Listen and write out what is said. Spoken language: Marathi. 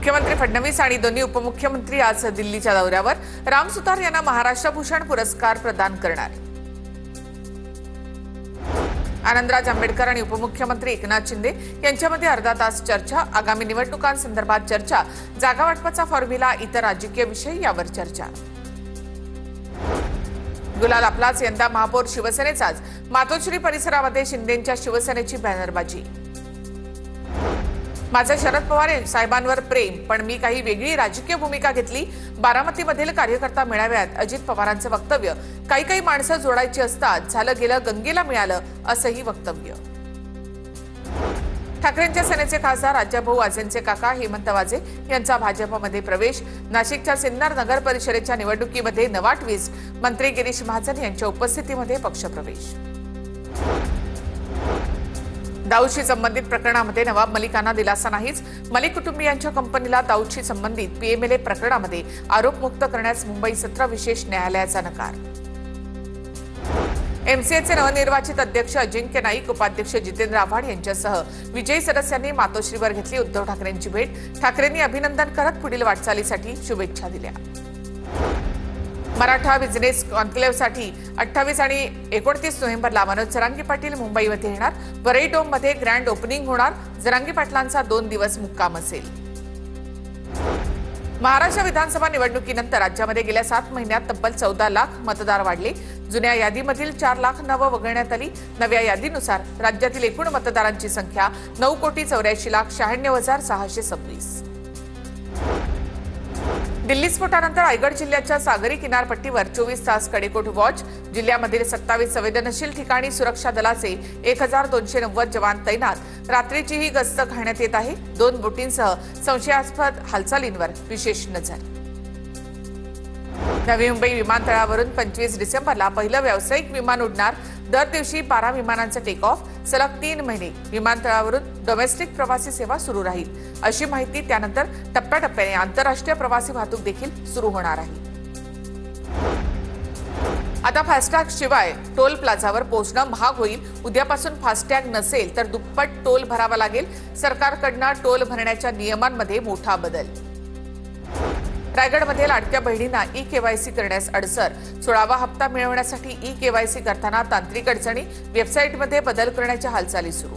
मुख्यमंत्री फडणवीस आणि दोन्ही उपमुख्यमंत्री आज दिल्लीच्या दौऱ्यावर. राम सुतार यांना महाराष्ट्र भूषण पुरस्कार प्रदान करणार. आनंदराज आंबेडकर आणि उपमुख्यमंत्री एकनाथ शिंदे यांच्यामध्ये अर्धा तास चर्चा. आगामी निवडणुकांसंदर्भात चर्चा. जागा वाटपाचा फॉर्म्युला, इतर राजकीय विषय यावर चर्चा. गुलाल आपलाच. यंदा महापौर शिवसेनेचाच. मातोश्री परिसरामध्ये शिंदेंच्या शिवसेनेची बॅनरबाजी. माझं शरद पवार साहेबांवर प्रेम, पण मी काही वेगळी राजकीय भूमिका घेतली. बारामतीमधील कार्यकर्ता मेळाव्यात अजित पवारांचं वक्तव्य. काही माणसं जोडायची असतात, झालं गेलं गंगेला मिळालं, असंही वक्तव्य. ठाकरेंच्या सेनेचे खासदार राजाभाऊ वाजेंचे काका हेमंत वाजे यांचा भाजपमध्ये प्रवेश. नाशिकच्या सिन्नर नगर परिषदेच्या निवडणुकीमध्ये नवा ट्विस्ट. मंत्री गिरीश महाजन यांच्या उपस्थितीमध्ये पक्षप्रवेश. दाऊदशी संबंधित प्रकरणामध्ये नवाब मलिकांना दिलासा नाहीच. मलिक कुटुंबियांच्या कंपनीला दाऊदशी संबंधित पीएमएलए प्रकरणामध्ये आरोपमुक्त करण्यास मुंबई सत्र विशेष न्यायालयाचा नकार. एमसीएचे नवनिर्वाचित अध्यक्ष अजिंक्य नाईक, उपाध्यक्ष जितेंद्र आव्हाड यांच्यासह विजयी सदस्यांनी मातोश्रीवर घेतली उद्धव ठाकरेंची भेट. ठाकरेंनी अभिनंदन करत पुढील वाटचालीसाठी शुभेच्छा दिल्या. मराठा बिझनेस कॉन्क्लेव्हसाठी 28 आणि 29 नोव्हेंबरला मनोज जरांगे पाटील मुंबईमध्ये येणार. वरई डोममध्ये ग्रँड ओपनिंग होणार. जरांगे पाटलांचा 2 दिवस मुक्काम असेल. महाराष्ट्र विधानसभा निवडणुकीनंतर राज्यामध्ये गेल्या 7 महिन्यात तब्बल 14 लाख मतदार वाढले. जुन्या यादीमधील 4 लाख नावं वगळण्यात आली. नव्या यादीनुसार राज्यातील एकूण मतदारांची संख्या 9,84,96,626. दिल्ली स्फोटानंतर रायगड जिल्ह्याच्या सागरी किनारपट्टीवर 24 तास कडेकोट वॉच. जिल्ह्यामधील 27 संवेदनशील ठिकाणी सुरक्षा दलाचे 1290 जवान तैनात. रात्रीची ही गस्त घालण्यात येत आहे. 2 बोटींसह संशयास्पद हालचालींवर विशेष नजर. नवी मुंबई विमानतळावरून 25 डिसेंबरला पहिलं व्यावसायिक विमान उडणार. दर दिवशी 12 विमानांचं टेक ऑफ. सलग 3 महिने विमानतळावरून डोमेस्टिक प्रवासी सेवा सुरू राहील, अशी माहिती. त्यानंतर टप्प्याटप्प्याने आंतरराष्ट्रीय प्रवासी वाहतूक देखील सुरू होणार आहे. आता फास्टॅग शिवाय टोल प्लाझावर पोहोचणं महाग होईल. उद्यापासून फास्टॅग नसेल तर दुप्पट टोल भरावा लागेल. सरकारकडनं टोल भरण्याच्या नियमांमध्ये मोठा बदल. रायगडमध्ये लाडक्या बहिणींना ई-केवायसी करण्यास अडसर. 16वा हप्ता मिळवण्यासाठी ई-केवायसी करताना तांत्रिक अडचणी. वेबसाईटमध्ये बदल करण्याच्या हालचाली सुरू.